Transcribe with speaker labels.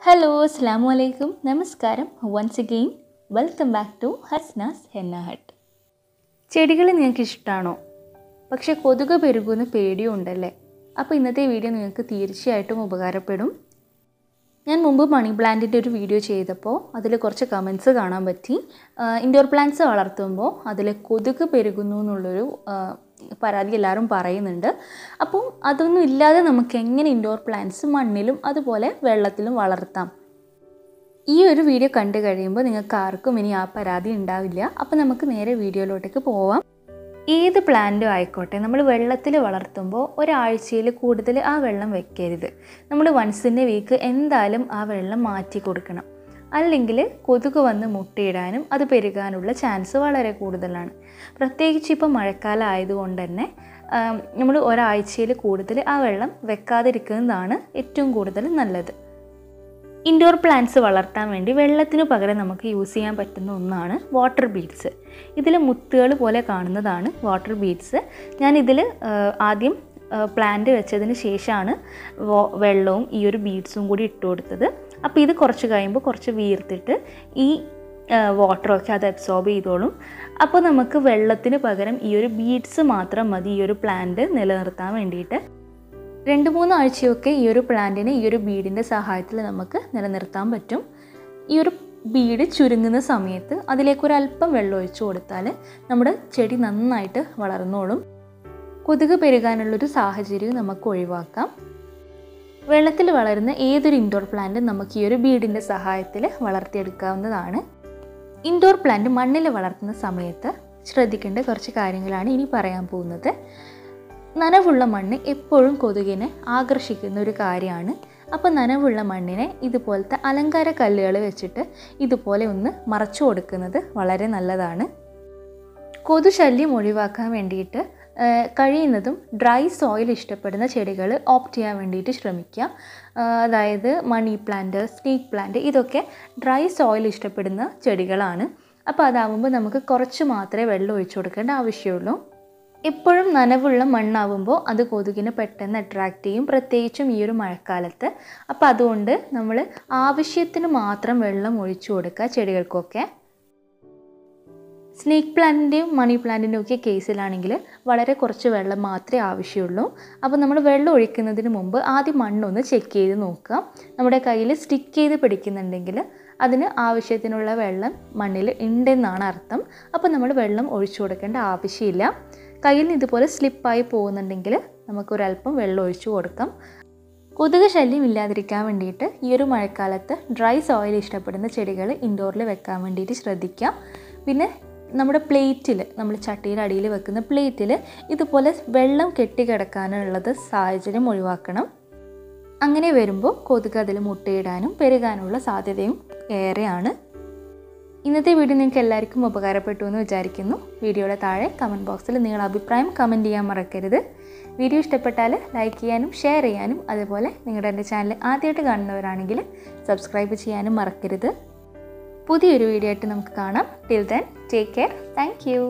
Speaker 1: Hello, Assalamu alaikum, Namaskaram. Once again, welcome back to Hasna's Henna Hut. ചെടികൾ നിങ്ങൾക്ക് ഇഷ്ടമാണോ? പക്ഷേ കൊതുക് പെരുകുന്ന പേടിയും ഉണ്ടല്ലേ? അപ്പോൾ ഇന്നത്തെ വീഡിയോ നിങ്ങൾക്ക് തീർച്ചയായിട്ടും ഉപകാരപ്പെടും. ഞാൻ മുമ്പ് മണി പ്ലാന്റിൻ്റെ ഒരു വീഡിയോ ചെയ്തപ്പോൾ അതിൽ കുറച്ച് കമൻറ്റ്സ് കാണാൻ പറ്റി. ഇൻഡോർ പ്ലാന്റ്സ് വളർത്തുമ്പോൾ അതിൽ കൊതുക് പെരുകുന്നു എന്നുള്ളൊരു പരാതി എല്ലാവരും പറയുന്നുണ്ട്. അപ്പം അതൊന്നും ഇല്ലാതെ നമുക്ക് എങ്ങനെ ഇൻഡോർ പ്ലാന്റ്സ് മണ്ണിലും അതുപോലെ വെള്ളത്തിലും വളർത്താം? ഈ ഒരു വീഡിയോ കണ്ടു കഴിയുമ്പോൾ നിങ്ങൾക്ക് ആർക്കും ഇനി ആ പരാതി ഉണ്ടാവില്ല. അപ്പോൾ നമുക്ക് നേരെ വീഡിയോയിലോട്ടേക്ക് പോവാം. ഏത് പ്ലാന്റും ആയിക്കോട്ടെ, നമ്മൾ വെള്ളത്തിൽ വളർത്തുമ്പോൾ ഒരാഴ്ചയിൽ കൂടുതൽ ആ വെള്ളം വെക്കരുത്. നമ്മൾ വൺസ് ഇൻ എ വീക്ക് എന്തായാലും ആ വെള്ളം മാറ്റി കൊടുക്കണം. അല്ലെങ്കിൽ കൊതുക് വന്ന് മുട്ടയിടാനും അത് പെരുകാനുള്ള ചാൻസ് വളരെ കൂടുതലാണ്. പ്രത്യേകിച്ച് ഇപ്പോൾ മഴക്കാലം ആയതുകൊണ്ട് തന്നെ നമ്മൾ ഒരാഴ്ചയിൽ കൂടുതൽ ആ വെള്ളം വെക്കാതിരിക്കുന്നതാണ് ഏറ്റവും കൂടുതൽ നല്ലത്. ഇൻഡോർ പ്ലാന്റ്സ് വളർത്താൻ വേണ്ടി വെള്ളത്തിന് പകരം നമുക്ക് യൂസ് ചെയ്യാൻ പറ്റുന്ന ഒന്നാണ് വാട്ടർ ബീഡ്സ്. ഇതിൽ മുത്തുകൾ പോലെ കാണുന്നതാണ് വാട്ടർ ബീഡ്സ്. ഞാനിതിൽ ആദ്യം പ്ലാന്റ് വെച്ചതിന് ശേഷമാണ് വെള്ളവും ഈ ഒരു ബീഡ്സും കൂടി ഇട്ട് കൊടുത്തത്. അപ്പോൾ ഇത് കുറച്ച് കഴിയുമ്പോൾ കുറച്ച് വീർത്തിട്ട് ഈ വാട്ടറൊക്കെ അത് അബ്സോർബ് ചെയ്തോളും. അപ്പോൾ നമുക്ക് വെള്ളത്തിന് പകരം ഈ ഒരു ബീഡ്സ് മാത്രം മതി ഈ ഒരു പ്ലാന്റ് നിലനിർത്താൻ വേണ്ടിയിട്ട്. 2-3 ആഴ്ചയൊക്കെ ഈ ഒരു പ്ലാന്റിനെ ഈ ഒരു ബീഡിൻ്റെ സഹായത്തിൽ നമുക്ക് നിലനിർത്താൻ പറ്റും. ഈ ഒരു ബീഡ് ചുരുങ്ങുന്ന സമയത്ത് അതിലേക്കൊരല്പം വെള്ളം ഒഴിച്ചു കൊടുത്താൽ നമ്മുടെ ചെടി നന്നായിട്ട് വളർന്നോളും. കൊതുക് പെരുകാനുള്ളൊരു സാഹചര്യം നമുക്ക് ഒഴിവാക്കാം. വെള്ളത്തിൽ വളരുന്ന ഏതൊരു ഇൻഡോർ പ്ലാന്റും നമുക്ക് ഈ ഒരു ബീഡിൻ്റെ സഹായത്തിൽ വളർത്തിയെടുക്കാവുന്നതാണ്. ഇൻഡോർ പ്ലാന്റ് മണ്ണിൽ വളർത്തുന്ന സമയത്ത് ശ്രദ്ധിക്കേണ്ട കുറച്ച് കാര്യങ്ങളാണ് ഇനി പറയാൻ പോകുന്നത്. നനവുള്ള മണ്ണ് എപ്പോഴും കൊതുകിനെ ആകർഷിക്കുന്ന ഒരു കാര്യമാണ്. അപ്പോൾ നനവുള്ള മണ്ണിനെ ഇതുപോലത്തെ അലങ്കാര കല്ലുകൾ വെച്ചിട്ട് ഇതുപോലെ ഒന്ന് മറച്ചു കൊടുക്കുന്നത് വളരെ നല്ലതാണ്. കൊതുശല്യം ഒഴിവാക്കാൻ വേണ്ടിയിട്ട് കഴിയുന്നതും ഡ്രൈ സോയിൽ ഇഷ്ടപ്പെടുന്ന ചെടികൾ ഓപ്റ്റ് ചെയ്യാൻ വേണ്ടിയിട്ട് ശ്രമിക്കുക. അതായത് മണി പ്ലാന്റ്, സ്നേക്ക് പ്ലാന്റ്, ഇതൊക്കെ ഡ്രൈ സോയിൽ ഇഷ്ടപ്പെടുന്ന ചെടികളാണ്. അപ്പോൾ അതാവുമ്പോൾ നമുക്ക് കുറച്ച് മാത്രമേ വെള്ളം ഒഴിച്ചു കൊടുക്കേണ്ട ആവശ്യമുള്ളൂ. എപ്പോഴും നനവുള്ള മണ്ണാവുമ്പോൾ അത് കൊതുകിനെ പെട്ടെന്ന് അട്രാക്റ്റ് ചെയ്യും, പ്രത്യേകിച്ചും ഈ ഒരു മഴക്കാലത്ത്. അപ്പോൾ അതുകൊണ്ട് നമ്മൾ ആവശ്യത്തിന് മാത്രം വെള്ളം ഒഴിച്ചു കൊടുക്കുക ചെടികൾക്കൊക്കെ. സ്നേക്ക് പ്ലാന്റിൻ്റെയും മണി പ്ലാന്റിൻ്റെയും ഒക്കെ കേസിലാണെങ്കിൽ വളരെ കുറച്ച് വെള്ളം മാത്രമേ ആവശ്യമുള്ളൂ. അപ്പോൾ നമ്മൾ വെള്ളം ഒഴിക്കുന്നതിന് മുമ്പ് ആദ്യം മണ്ണൊന്ന് ചെക്ക് ചെയ്ത് നോക്കുക. നമ്മുടെ കയ്യിൽ സ്റ്റിക്ക് ചെയ്ത് പിടിക്കുന്നുണ്ടെങ്കിൽ അതിന് ആവശ്യത്തിനുള്ള വെള്ളം മണ്ണിൽ ഉണ്ടെന്നാണ് അർത്ഥം. അപ്പോൾ നമ്മൾ വെള്ളം ഒഴിച്ചു കൊടുക്കേണ്ട ആവശ്യമില്ല. കയ്യിൽ നിന്ന് ഇതുപോലെ സ്ലിപ്പായി പോകുന്നുണ്ടെങ്കിൽ നമുക്കൊരല്പം വെള്ളം ഒഴിച്ചു കൊടുക്കാം. കൊതുക് ശല്യം ഇല്ലാതിരിക്കാൻ വേണ്ടിയിട്ട് ഈ ഒരു മഴക്കാലത്ത് ഡ്രൈ സോയിൽ ഇഷ്ടപ്പെടുന്ന ചെടികൾ ഇൻഡോറിൽ വെക്കാൻ വേണ്ടിയിട്ട് ശ്രദ്ധിക്കുക. പിന്നെ നമ്മുടെ പ്ലേറ്റിൽ, നമ്മൾ ചട്ടിയുടെ അടിയിൽ വെക്കുന്ന പ്ലേറ്റിൽ ഇതുപോലെ വെള്ളം കെട്ടിക്കിടക്കാനുള്ളത് സാഹചര്യം ഒഴിവാക്കണം. അങ്ങനെ വരുമ്പോൾ കൊതുക് അതിൽ മുട്ടയിടാനും പെരുകാനുള്ള സാധ്യതയും ഏറെയാണ്. ഇന്നത്തെ വീഡിയോ നിങ്ങൾക്ക് എല്ലാവർക്കും ഉപകാരപ്പെട്ടു എന്ന് വിചാരിക്കുന്നു. വീഡിയോയുടെ താഴെ കമൻറ്റ് ബോക്സിൽ നിങ്ങളുടെ അഭിപ്രായം കമൻറ്റ് ചെയ്യാൻ മറക്കരുത്. വീഡിയോ ഇഷ്ടപ്പെട്ടാൽ ലൈക്ക് ചെയ്യാനും ഷെയർ ചെയ്യാനും, അതുപോലെ നിങ്ങളുടെ എൻ്റെ ചാനൽ ആദ്യമായിട്ട് കാണുന്നവരാണെങ്കിൽ സബ്സ്ക്രൈബ് ചെയ്യാനും മറക്കരുത്. പുതിയൊരു വീഡിയോ ആയിട്ട് നമുക്ക് കാണാം. Till then take care. Thank you.